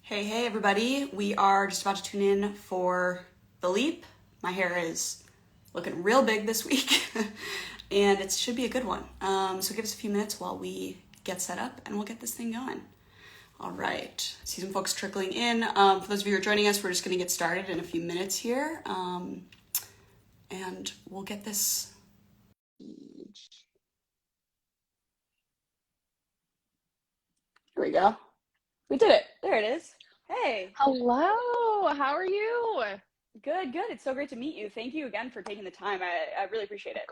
Hey, everybody. We are just about to tune in for The Leap. My hair is looking real big this week, and it should be a good one. So give us a few minutes while we get set up, and we'll get this thing going. All right. See some folks trickling in. For those of you who are joining us, we're just going to get started in a few minutes here, and we'll get this. Here we go. We did it. There it is. Hey. Hello, how are you? Good. It's so great to meet you. Thank you again for taking the time. I really appreciate it.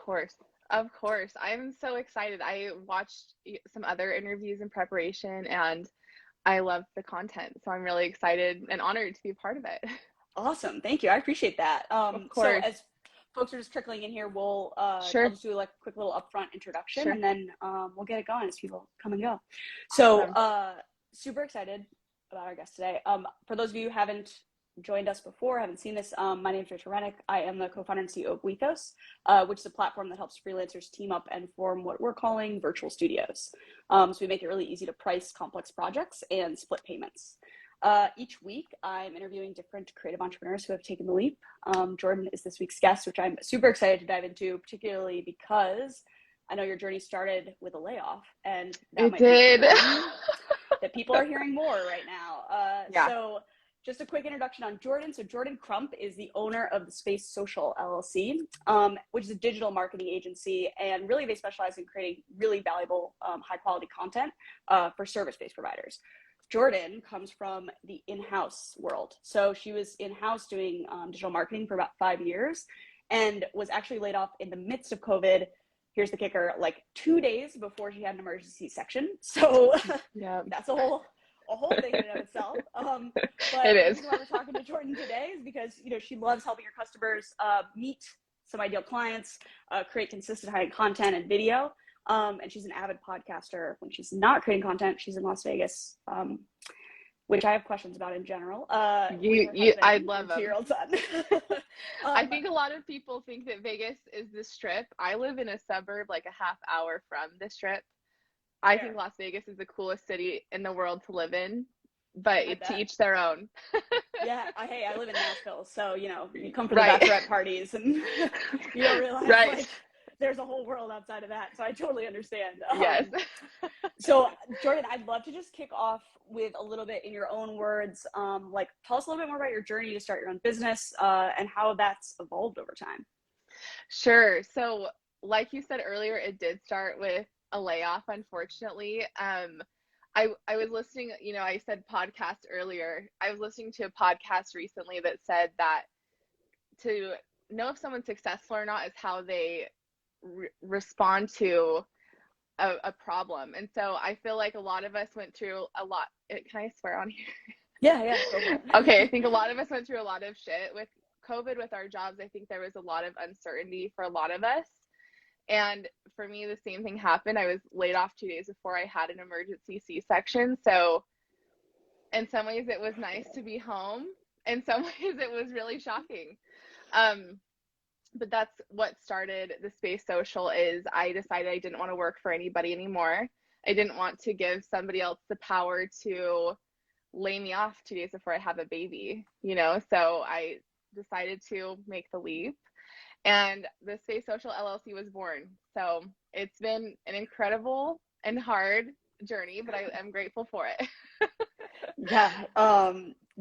Of course. I'm so excited. I watched some other interviews in preparation and I love the content. So I'm really excited and honored to be a part of it. Awesome. Thank you. I appreciate that. Of So course. as folks are just trickling in here, I'll Sure. just do like a quick little upfront introduction Sure. and then we'll get it going as people come and go. So Awesome. super excited about our guest today. For those of you who haven't joined us before, haven't seen this, my name is Rachel Rennick. I am the co-founder and CEO of Wethos, which is a platform that helps freelancers team up and form what we're calling virtual studios. So we make it really easy to price complex projects and split payments. Each week, I'm interviewing different creative entrepreneurs who have taken the leap. Jordan is this week's guest, which I'm super excited to dive into, particularly because I know your journey started with a layoff, and that might did. be that people are hearing more right now. Yeah. So just a quick introduction on Jordan. So Jordan Crump is the owner of the Space Social LLC, which is a digital marketing agency. And really they specialize in creating really valuable, high quality content for service-based providers. Jordan comes from the in-house world. So she was in-house doing digital marketing for about 5 years and was actually laid off in the midst of COVID. Here's the kicker, like 2 days before she had an emergency section. So Yeah. that's a whole thing in and of itself. But It the is. reason why we're talking to Jordan today is because, she loves helping her customers meet some ideal clients, create consistent high content and video. And she's an avid podcaster. When she's not creating content, she's in Las Vegas, which I have questions about in general. I'd love them. 2-year-old son. I think a lot of people think that Vegas is the Strip. I live in a suburb like a half hour from the Strip. I think Las Vegas is the coolest city in the world to live in, but to each their own. Yeah. Hey, I live in Nashville, so, you come for the bachelorette parties and you don't realize like there's a whole world outside of that. So I totally understand. Yes. So Jordan, I'd love to just kick off with a little bit in your own words. Like tell us a little bit more about your journey to start your own business and how that's evolved over time. Sure. So like you said earlier, it did start with a layoff, unfortunately. I was listening, I said podcast earlier. I was listening to a podcast recently that said that to know if someone's successful or not is how they respond to a problem. And so I feel like a lot of us went through a lot. Can I swear on here? Yeah. Okay. I think a lot of us went through a lot of shit with COVID, with our jobs. I think there was a lot of uncertainty for a lot of us. And for me, the same thing happened. I was laid off 2 days before I had an emergency C-section. So in some ways it was nice to be home. In some ways it was really shocking. But that's what started the Space Social. Is I decided I didn't want to work for anybody anymore. I didn't want to give somebody else the power to lay me off 2 days before I have a baby, so I decided to make the leap. And the Space Social LLC was born. So it's been an incredible and hard journey, but I'm grateful for it. Yeah.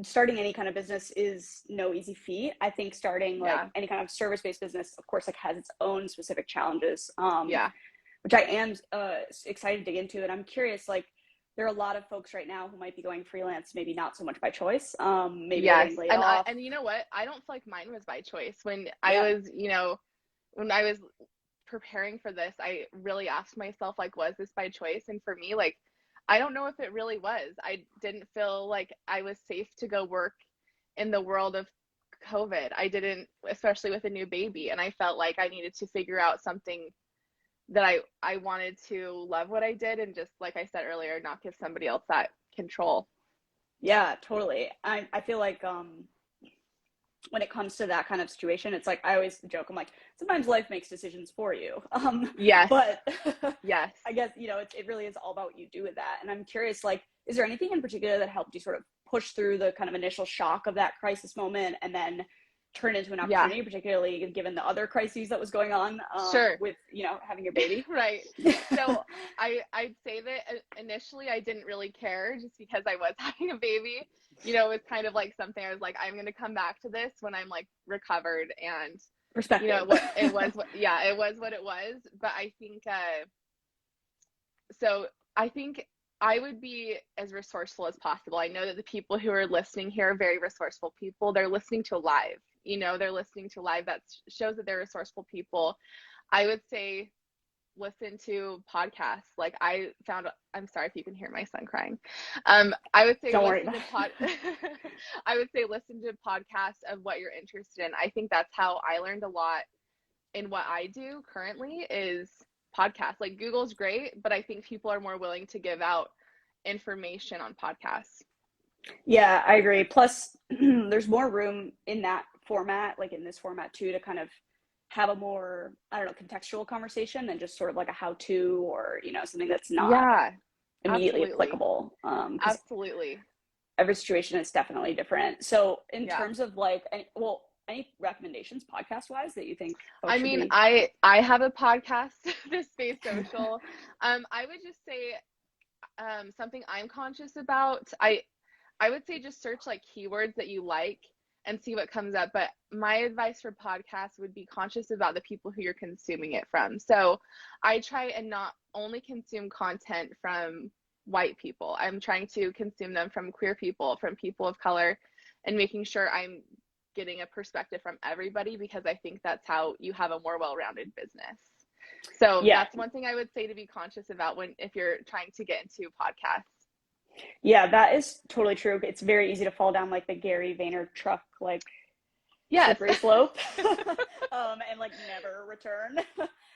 Starting any kind of business is no easy feat. I think starting any kind of service-based business, of course, has its own specific challenges. Which I am excited to dig into. And I'm curious, there are a lot of folks right now who might be going freelance, maybe not so much by choice. Maybe getting laid off. And you know what? I don't feel like mine was by choice. When I was preparing for this, I really asked myself, was this by choice? And for me, I don't know if it really was. I didn't feel like I was safe to go work in the world of COVID. I didn't, especially with a new baby. And I felt like I needed to figure out something that I wanted to love what I did, and just like I said earlier, not give somebody else that control. Yeah, totally. I feel like when it comes to that kind of situation, it's I always joke, I'm sometimes life makes decisions for you. Yes. But yes, I guess, it really is all about what you do with that. And I'm curious, is there anything in particular that helped you sort of push through the kind of initial shock of that crisis moment and then turn into an Yeah. opportunity, particularly given the other crises that was going on Sure. with, having your baby? Right. So I'd say that initially I didn't really care just because I was having a baby. It was kind of like something I was like, I'm going to come back to this when I'm like recovered, and Perspective. it was what it was. But I think so I think I would be as resourceful as possible. I know that the people who are listening here are very resourceful people. They're listening to live, they're listening to live. That shows that they're resourceful people. I would say listen to podcasts. Like I'm sorry if you can hear my son crying. I would say Don't worry listen to I would say listen to podcasts of what you're interested in. I think that's how I learned a lot in what I do currently is podcasts. Like Google's great, but I think people are more willing to give out information on podcasts. Yeah, I agree. Plus, there's more room in that format, like in this format too, to kind of have a more, I don't know, contextual conversation than just sort of like a how-to or, something that's not Yeah, immediately absolutely. applicable. Because Absolutely. every situation is definitely different. So in Yeah. terms of like, any recommendations podcast-wise that you think folks I should mean, be? I have a podcast, this Space Social. I would just say something I'm conscious about. I would say just search like keywords that you like and see what comes up. But my advice for podcasts would be conscious about the people who you're consuming it from. So I try and not only consume content from white people. I'm trying to consume them from queer people, from people of color, and making sure I'm getting a perspective from everybody, because I think that's how you have a more well-rounded business. So Yeah. that's one thing I would say to be conscious about if you're trying to get into podcasts. Yeah, that is totally true. It's very easy to fall down like the Gary Vaynerchuk, like Yes. slippery slope, and like never return.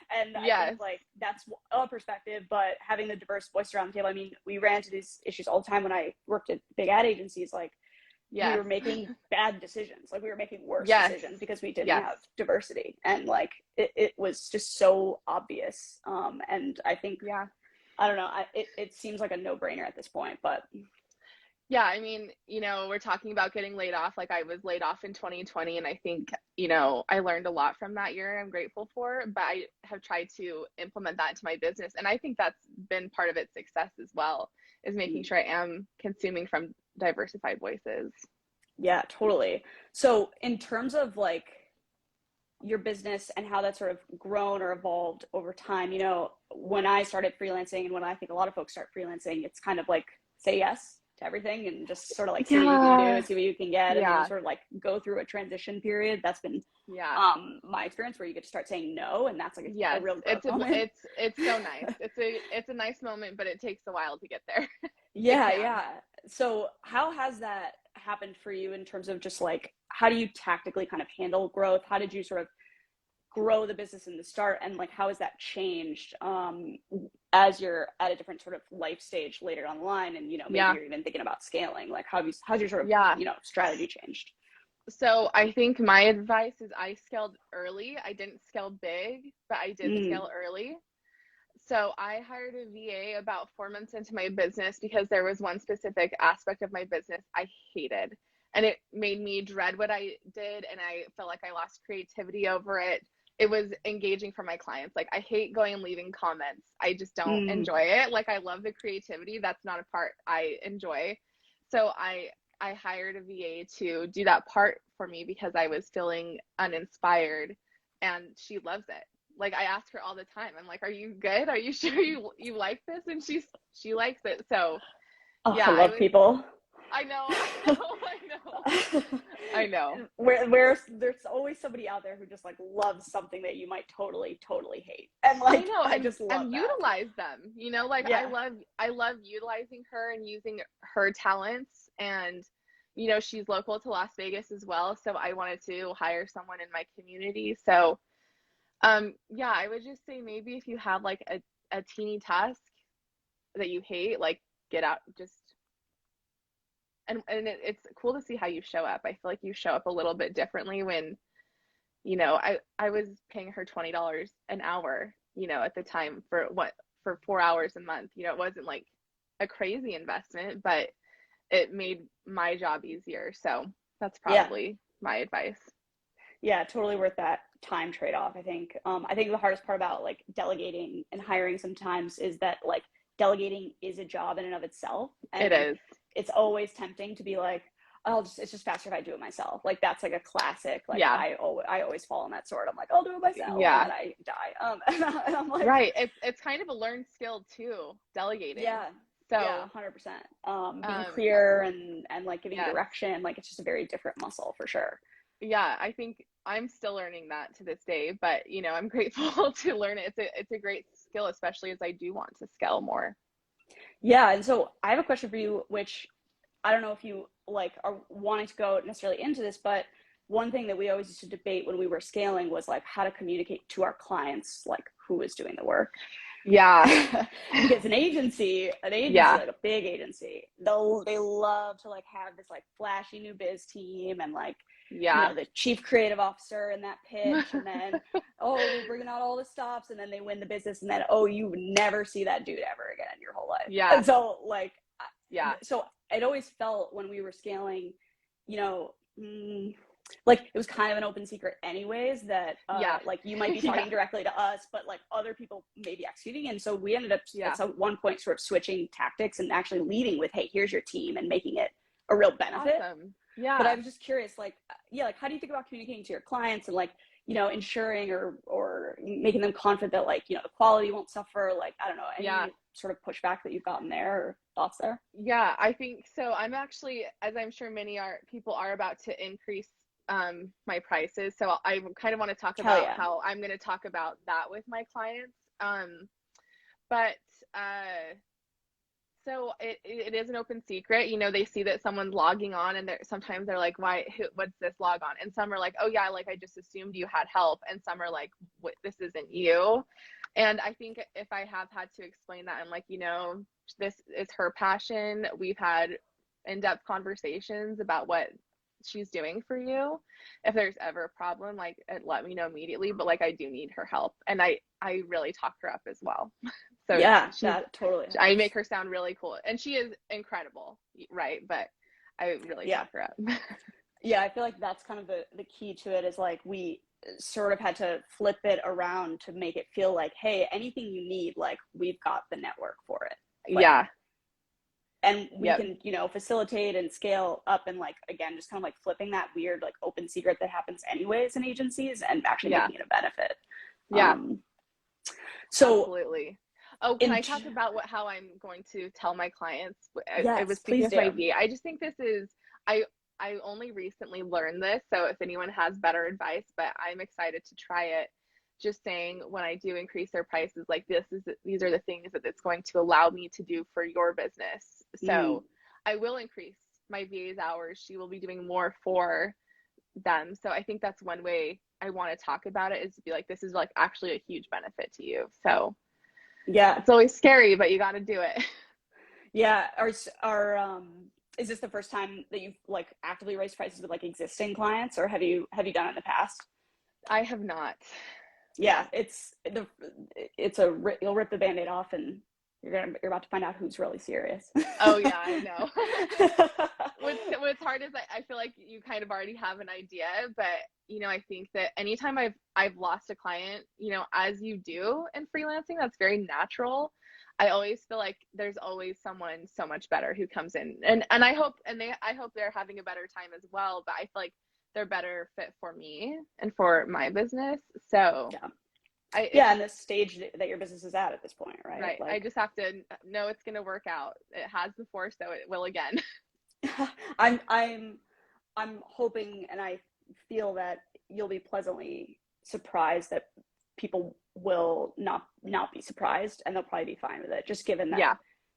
And I Yes. think like that's a perspective, but having the diverse voice around the table. I mean, we ran into these issues all the time when I worked at big ad agencies. Like, Yes. we were making bad decisions. Like, we were making worse Yes. decisions because we didn't Yes. have diversity, and like it was just so obvious. And I think, I don't know, it seems like a no-brainer at this point, but yeah, I mean, we're talking about getting laid off. Like I was laid off in 2020, and I think, I learned a lot from that year I'm grateful for, but I have tried to implement that into my business. And I think that's been part of its success as well, is making sure I am consuming from diversified voices. Yeah, totally. So in terms of like your business and how that's sort of grown or evolved over time, when I started freelancing and when I think a lot of folks start freelancing, it's kind of like say yes to everything and just sort of like see what you can do and see what you can get, and then you sort of like go through a transition period. That's been my experience, where you get to start saying no, and that's like a real growth moment. It's so nice. It's a nice moment, but it takes a while to get there. Yeah. So how has that happened for you in terms of just like, how do you tactically kind of handle growth? How did you sort of grow the business in the start, and like how has that changed as you're at a different sort of life stage later on the line, and maybe you're even thinking about scaling? Like how's your sort of strategy changed? So I think my advice is I scaled early. I didn't scale big, but I did scale early. So I hired a VA about 4 months into my business because there was one specific aspect of my business I hated, and it made me dread what I did, and I felt like I lost creativity over it. It was engaging for my clients. Like I hate going and leaving comments. I just don't enjoy it. Like I love the creativity. That's not a part I enjoy. So I hired a VA to do that part for me because I was feeling uninspired, and she loves it. Like I ask her all the time, I'm like, are you good? Are you sure you like this? And she likes it. So I love people. I know. Where there's always somebody out there who just like loves something that you might totally hate, and like I know, I just love and that. Utilize them. I love utilizing her and using her talents, and she's local to Las Vegas as well, so I wanted to hire someone in my community. So I would just say maybe if you have like a teeny task that you hate, like get out, just and it's cool to see how you show up. I feel like you show up a little bit differently when, I was paying her $20 an hour, at the time for 4 hours a month. It wasn't like a crazy investment, but it made my job easier. So that's Yeah. probably my advice. Yeah, totally worth that time trade-off, I think. I think the hardest part about like delegating and hiring sometimes is that like delegating is a job in and of itself. It And is. it's always tempting to be like, it's just faster if I do it myself. Like that's like a classic, like Yeah. I always fall on that sword. I'm like, I'll do it myself. And Yeah. then I die. And I'm like, Right. It's kind of a learned skill too, delegating. yeah, yeah, So, 100%. Being um, clear and like giving yes. direction, like it's just a very different muscle for sure. Yeah, I think I'm still learning that to this day, but I'm grateful to learn it. It's a great skill, especially as I do want to scale more. Yeah, and so I have a question for you, which I don't know if you like are wanting to go necessarily into this, but one thing that we always used to debate when we were scaling was like how to communicate to our clients, like who is doing the work. Yeah. Because an agency Yeah. like a big agency, they love to like have this like flashy new biz team and like Yeah. the chief creative officer in that pitch, and then we're bringing out all the stops, and then they win the business, and then you never see that dude ever again in your whole life. Yeah. And so like Yeah. so it always felt when we were scaling, you know, like it was kind of an open secret anyways that Yeah. like you might be Yeah. talking directly to us, but like other people may be executing. And so we ended up Yeah. at some one point sort of switching tactics and actually leading with, hey, here's your team, and making it a real benefit. Awesome. Yeah. But I was just curious, like, yeah, like how do you think about communicating to your clients and like, ensuring or making them confident that like, the quality won't suffer? Like, I don't know, any Yeah. sort of pushback that you've gotten there or thoughts there? Yeah, I think so. I'm actually, as I'm sure people are about to increase my prices. So I kind of want to talk Hell about yeah. how I'm going to talk about that with my clients. But so it is an open secret. They see that someone's logging on, and sometimes they're like, what's this log on? And some are like, oh yeah, like I just assumed you had help. And some are like, what, this isn't you. And I think if I have had to explain that, I'm like, this is her passion. We've had in-depth conversations about what she's doing for you. If there's ever a problem, like let me know immediately. But like I do need her help, and I really talk her up as well. So Yeah, that totally I helps. make her sound really cool, and she is incredible, right? But I really Yeah. talk her up. Yeah, I feel like that's kind of the key to it, is like we sort of had to flip it around to make it feel like, hey, anything you need, like we've got the network for it. Like, Yeah. and we Yep. can, facilitate and scale up, and like again, just kind of like flipping that weird like open secret that happens anyways in agencies and actually Yeah. making it a benefit. Yeah. So Absolutely. Oh, can I talk about how I'm going to tell my clients? I was yes, speaking please with my do. VA. I just think this is I only recently learned this, so if anyone has better advice, but I'm excited to try it. Just saying, when I do increase their prices, like these are the things that it's going to allow me to do for your business. So I will increase my VA's hours. She will be doing more for them. So I think that's one way I want to talk about it, is to be like, this is like actually a huge benefit to you. So Yeah, it's always scary, but you got to do it. yeah. Is this the first time that you've like actively raised prices with like existing clients, or have you done it in the past? I have not. Yeah, you'll rip the Band-Aid off, and you're about to find out who's really serious. Oh yeah, I know. What's hard is I feel like you kind of already have an idea, but I think that anytime I've lost a client, as you do in freelancing, that's very natural. I always feel like there's always someone so much better who comes in, and I hope they're having a better time as well, but I feel like they're better fit for me and for my business. So yeah, and the stage that your business is at this point, right? Right. Like, I just have to know it's going to work out. It has before, so it will again. I'm hoping, and I feel that you'll be pleasantly surprised that people will not be surprised, and they'll probably be fine with it, just given that, Yeah.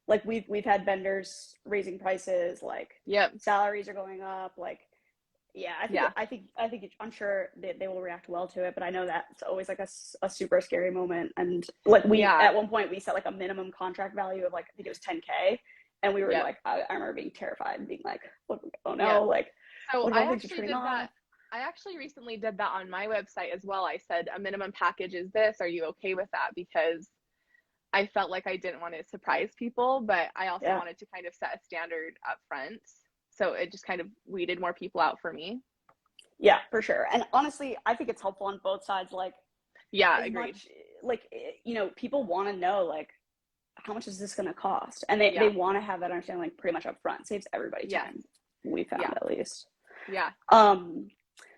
like we've had vendors raising prices, like Yep. salaries are going up, like yeah, I think I'm sure they will react well to it, but I know that's always like a super scary moment. And like at one point we set like a minimum contract value of like, I think it was 10K, and we were like, I remember being terrified and being like, oh no, like so what I things are actually turning did off? that. I actually recently did that on my website as well. I said a minimum package is this. Are you okay with that? Because I felt like I didn't want to surprise people, but I also Yeah. wanted to kind of set a standard up front. So it just kind of weeded more people out for me. Yeah, for sure. And honestly, I think it's helpful on both sides. Like, Yeah, as agreed. much, like, people want to know, like, how much is this going to cost? And they Yeah. want to have that understanding, like, pretty much up front. Saves everybody Yes. time, we found Yeah. at least. Yeah.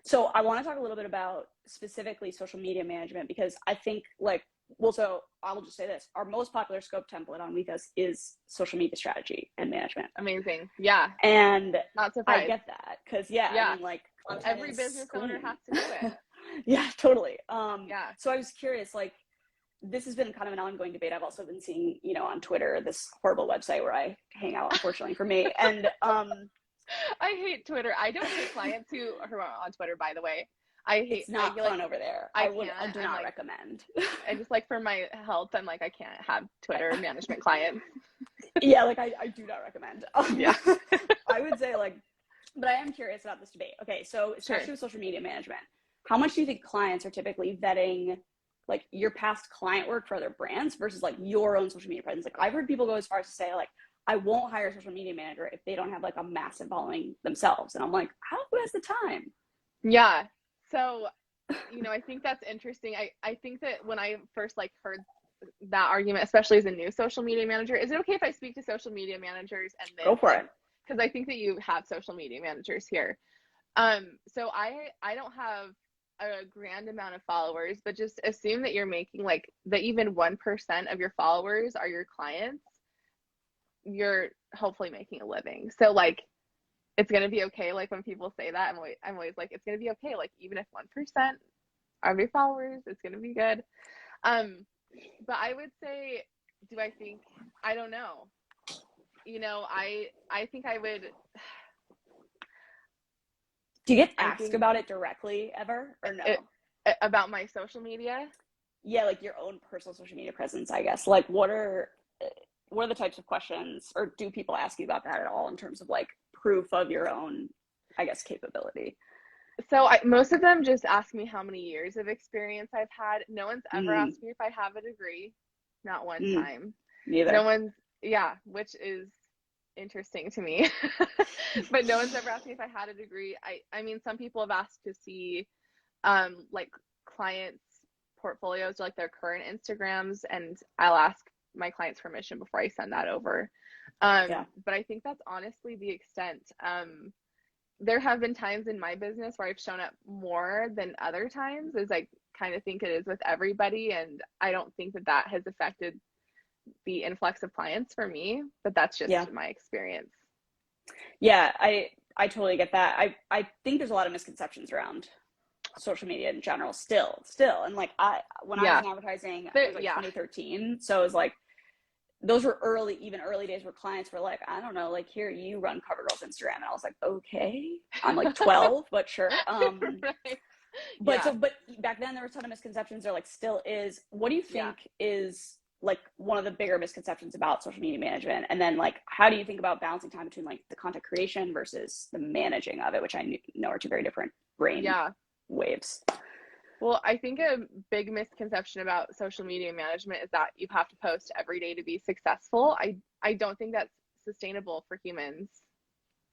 So I want to talk a little bit about specifically social media management, because I think, like, well, so I will just say this: our most popular scope template on Wethos is social media strategy and management. Amazing. Yeah. And Not I surprised. get that, because yeah, I Yeah. mean, like, content Every is business owner queen. has to do it. Yeah, totally. Yeah. So I was curious, like, this has been kind of an ongoing debate. I've also been seeing, on Twitter, this horrible website where I hang out, unfortunately for me. And I hate Twitter. I don't take clients who are on Twitter, by the way. I not like fun over there. I I can't. do I'm not like, recommend. and just like for my health, I'm like, I can't have Twitter management clients. Yeah, like I do not recommend. Yeah. I would say, like, but I am curious about this debate. Okay, so Sure. especially with social media management, how much do you think clients are typically vetting, like, your past client work for other brands versus, like, your own social media presence? Like, I've heard people go as far as to say, like, I won't hire a social media manager if they don't have, like, a massive following themselves. And I'm like, who has the time? Yeah. So, I think that's interesting. I think that when I first like heard that argument, especially as a new social media manager, is it okay if I speak to social media managers and Go then for it. because I think that you have social media managers here. So I don't have a grand amount of followers, but just assume that you're making like that even 1% of your followers are your clients, you're hopefully making a living. So like it's gonna be okay. Like when people say that, I'm always like, it's gonna be okay. Like even if 1% of your followers, it's gonna be good. But I would say, do I think? I don't know. I think I would. Do you get I asked think about it directly ever, or no? about my social media. Yeah, like your own personal social media presence, I guess. Like, what are the types of questions, or do people ask you about that at all in terms of, like, proof of your own, I guess, capability? So most of them just ask me how many years of experience I've had. No one's ever Mm, asked me if I have a degree, not one mm, time. No neither. one's, yeah, which is interesting to me. But no one's ever asked me if I had a degree. I mean, some people have asked to see like clients' portfolios or like their current Instagrams, and I'll ask my client's permission before I send that over. Yeah. But I think that's honestly the extent. There have been times in my business where I've shown up more than other times, as I kind of think it is with everybody. And I don't think that that has affected the influx of clients for me, but that's Yeah. just my experience. Yeah, I totally get that. I think there's a lot of misconceptions around social media in general still. And, like, when I was Yeah. in advertising, it There, was like yeah. 2013. So it was like, those were early days where clients were like, I don't know, like, here, you run CoverGirl's Instagram. And I was like, okay, I'm like 12, but sure. Right. But Yeah. but back then there was a ton of misconceptions. There, like, still is. What do you Yeah. think is, like, one of the bigger misconceptions about social media management? And then, like, how do you think about balancing time between, like, the content creation versus the managing of it, which I know are two very different brain Yeah. waves? Well, I think a big misconception about social media management is that you have to post every day to be successful. I don't think that's sustainable for humans.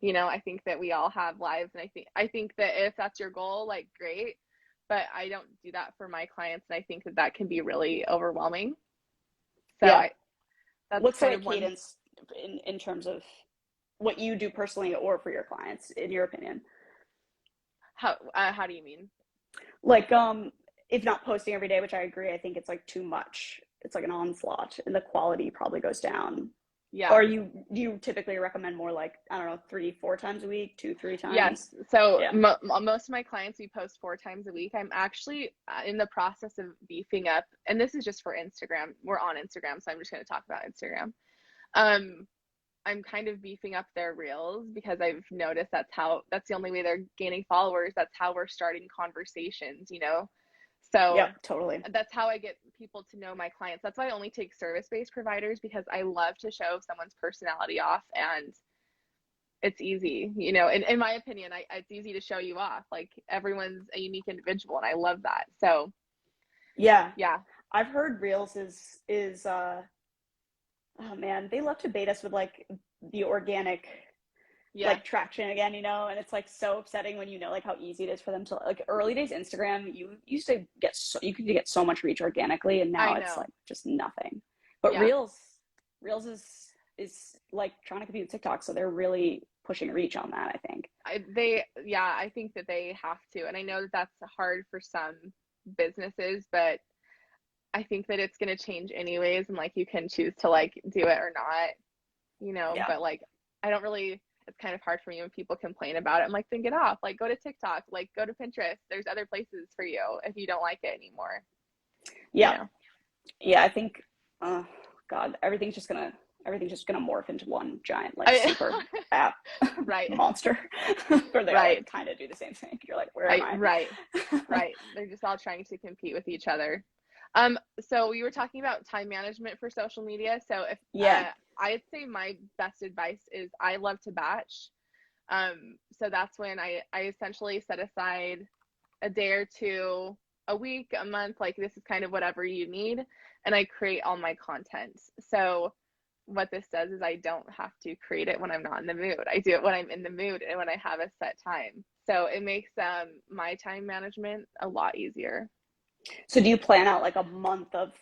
I think that we all have lives, and I think that if that's your goal, like great, but I don't do that for my clients, and I think that that can be really overwhelming. So Yeah. that's What's the kind right of one. cadence in terms of what you do personally or for your clients, in your opinion? How do you mean? Like, if not posting every day, which I agree, I think it's, like, too much. It's like an onslaught, and the quality probably goes down. Yeah. Or do you typically recommend more, like, I don't know, 3-4 times a week, 2-3 Yes. times? So Yeah. most of my clients, we post 4 times a week. I'm actually in the process of beefing up, and this is just for Instagram. We're on Instagram, so I'm just going to talk about Instagram. Um, I'm kind of beefing up their reels because I've noticed that's the only way they're gaining followers. That's how we're starting conversations. So Yeah, totally. that's how I get people to know my clients. That's why I only take service-based providers, because I love to show someone's personality off, and it's easy, in my opinion, it's easy to show you off. Like everyone's a unique individual, and I love that. So Yeah. yeah. I've heard Reels is oh man, they love to bait us with like the organic Yeah, like traction again, and it's like so upsetting when like how easy it is for them to like early days Instagram, you used to get you could get so much reach organically, and I now it's like know. just nothing. But Yeah. Reels is like trying to compete with TikTok, so they're really pushing reach on that, I think. I think that they have to. And I know that that's hard for some businesses, but I think that it's going to change anyways. And like you can choose to like do it or not, Yeah. but like I don't really, it's kind of hard for me when people complain about it. I'm like, then get off, like go to TikTok, like go to Pinterest. There's other places for you if you don't like it anymore, you Yeah. know? Yeah, I think uh God, everything's just gonna morph into one giant like I, super app right, monster where they all right, like kind of do the same thing. You're like, where am I? right, right. They're just all trying to compete with each other. So we were talking about time management for social media. So if Yeah. I'd say my best advice is I love to batch. So that's when I essentially set aside a day or two, a week, a month, like this is kind of whatever you need, and I create all my content. So what this does is I don't have to create it when I'm not in the mood. I do it when I'm in the mood and when I have a set time. So it makes my time management a lot easier. So do you plan out like a month of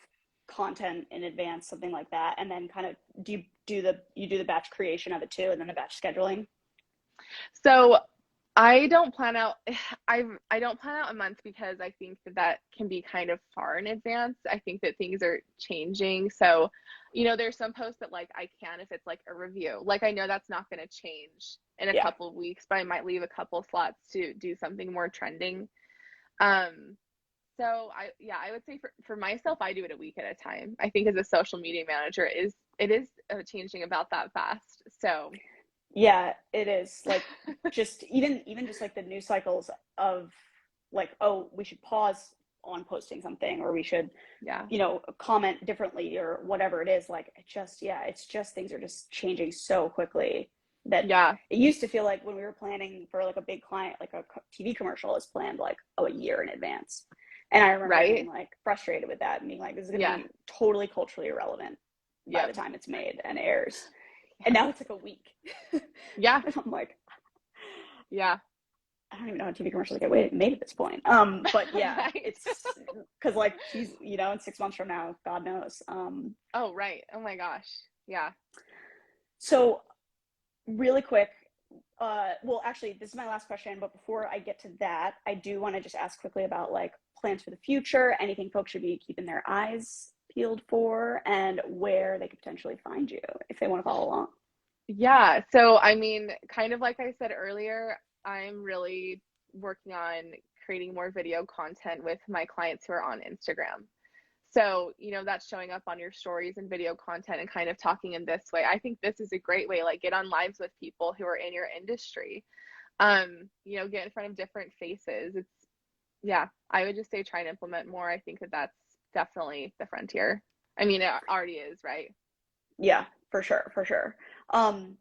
content in advance, something like that, and then kind of do the batch creation of it too, and then the batch scheduling? So I don't plan out I don't plan out a month because I think that that can be kind of far in advance. I think that things are changing. So, there's some posts that like I can if it's like a review. Like I know that's not going to change in a Yeah. couple of weeks, but I might leave a couple slots to do something more trending. Um so I would say for myself I do it a week at a time. I think as a social media manager it is changing about that fast. So, Yeah, it is. Like just even just like the news cycles of like, oh, we should pause on posting something, or we should, yeah. comment differently or whatever it is. Like it's just things are just changing so quickly that Yeah. it used to feel like when we were planning for like a big client, like a TV commercial is planned like, oh, a year in advance. And I remember being Right? like frustrated with that and being like, this is going to Yeah. be totally culturally irrelevant by the Yep. time it's made and airs. And Yeah. now it's like a week. Yeah. And I'm like, Yeah. I don't even know how TV commercials get made at this point. But yeah, Right. it's because like she's, in 6 months from now, God knows. Oh, right. Oh my gosh. Yeah. So really quick, well, actually, this is my last question, but before I get to that, I do want to just ask quickly about like plans for the future, anything folks should be keeping their eyes peeled for, and where they could potentially find you if they want to follow along. Yeah. So, I mean, kind of like I said earlier, I'm really working on creating more video content with my clients who are on Instagram. So, that's showing up on your stories and video content and kind of talking in this way. I think this is a great way, like get on lives with people who are in your industry. Get in front of different faces. Yeah, I would just say try and implement more. I think that that's definitely the frontier. I mean, it already is, right? Yeah, for sure, for sure. Um,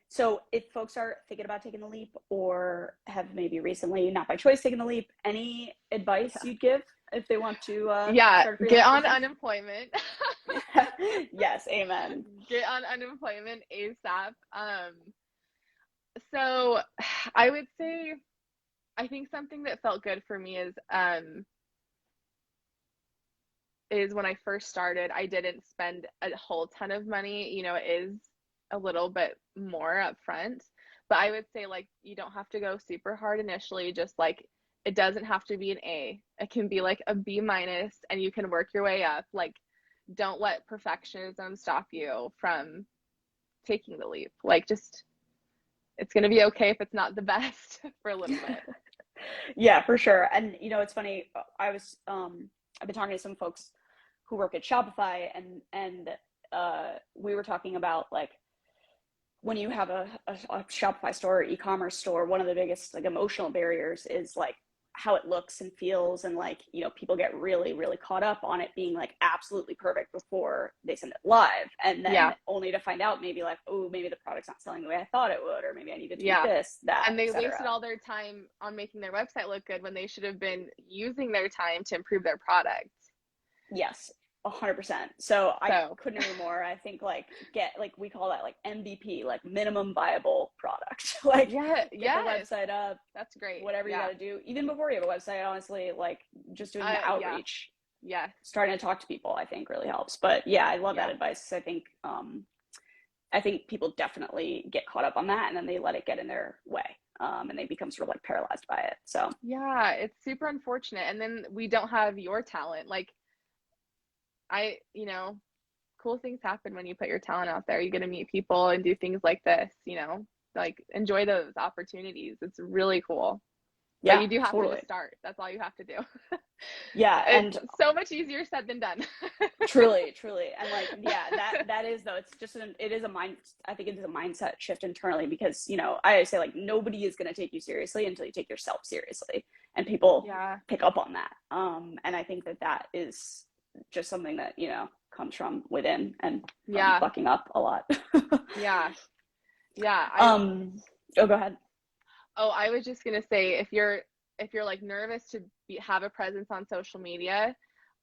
so if folks are thinking about taking the leap or have maybe recently, not by choice, taken the leap, any advice Yeah. you'd give if they want to Yeah, start a get freelance on business? unemployment. Yes, amen. Get on unemployment ASAP. So I would say I think something that felt good for me is when I first started, I didn't spend a whole ton of money. It is a little bit more upfront, but I would say like you don't have to go super hard initially. Just like it doesn't have to be an A. It can be like a B minus, and you can work your way up. Like don't let perfectionism stop you from taking the leap. Like just it's gonna be okay if it's not the best for a little bit. Yeah, for sure. And it's funny. I've been talking to some folks who work at Shopify, and we were talking about like when you have a Shopify store or e-commerce store, one of the biggest like emotional barriers is like how it looks and feels, and like people get really really caught up on it being like absolutely perfect before they send it live, and then Yeah, only to find out maybe like, oh, maybe the product's not selling the way I thought it would, or maybe I need to tweak yeah. this, that, And they wasted etc. all their time on making their website look good when they should have been using their time to improve their product. Yes, 100%. So I So couldn't agree more. I think like get like we call that like MVP, like minimum viable product. Like yeah, get the yes, website up, that's great. whatever you Yeah. got to do. Even before you have a website, honestly, like just doing the Yeah. outreach, Yes. starting to talk to people, I think really helps. But yeah, I love that Yeah. advice. I think people definitely get caught up on that and then they let it get in their way. And they become sort of like paralyzed by it. So Yeah, it's super unfortunate. And then we don't have your talent. Like you know, cool things happen when you put your talent out there. You get to meet people and do things like this, like enjoy those opportunities. It's really cool. But yeah, you do have to totally. just start. That's all you have to do. Yeah. It's And so much easier said than done. truly, truly. And like, yeah, that is though, it's just it is I think it is a mindset shift internally because, I always say like nobody is going to take you seriously until you take yourself seriously. And people Yeah. pick up on that. And I think that is just something that, comes from within and from Yeah. fucking up a lot. Yeah. Yeah. Oh, go ahead. Oh, I was just gonna say if you're like nervous to have a presence on social media,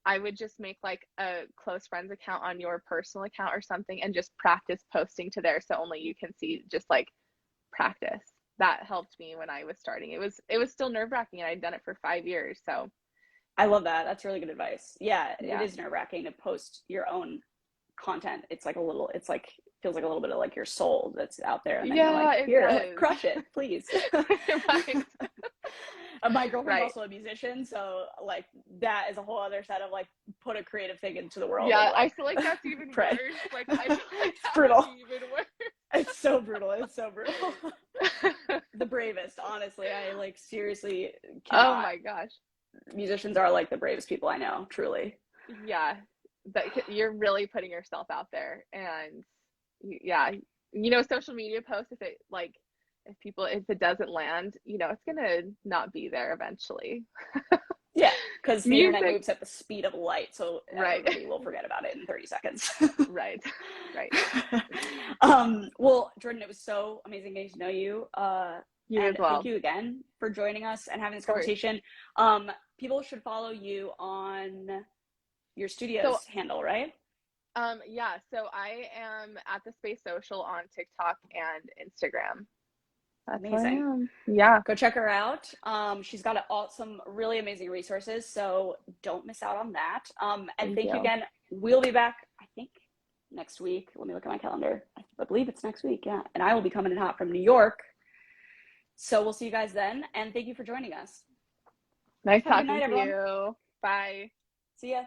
I would just make like a close friends account on your personal account or something and just practice posting to there so only you can see, just like practice. That helped me when I was starting. It was still nerve-wracking and I'd done it for 5 years. So I love that. That's really good advice. Yeah, it yeah. is nerve-wracking to post your own content. It's like feels like a little bit of like your soul that's out there, and then you're Yeah, like, it here, like, does. crush it, please. Right. My girlfriend's Right. also a musician, so like that is a whole other set of like put a creative thing into the world and Yeah, I like feel like that's even pray. worse. Like I feel like It's that would brutal. be even worse. It's so brutal. It's so brutal. The bravest, honestly. I like seriously Oh cannot. my gosh. Musicians are like the bravest people I know, truly. Yeah, that you're really putting yourself out there, and yeah, social media posts, if it doesn't land, it's gonna not be there eventually. Yeah, because the internet Music, moves at the speed of light, so right. everybody will forget about it in 30 seconds. Right, right. Well, Jordan, it was so amazing getting to know you. You as And thank well, you again for joining us and having this of course. conversation. People should follow you on your So, studio's handle, right? yeah, so I am at the Space Social on TikTok and Instagram. That's where I Amazing. am. Yeah, Go check her out. She's got some really amazing resources, so don't miss out on that. And thank thank you you. again. We'll be back, I think, next week. Let me look at my calendar. I believe it's next week, yeah. And I will be coming in hot from New York. So we'll see you guys then. And thank you for joining us. Nice Have a good talking night, to everyone. you. Bye. See ya.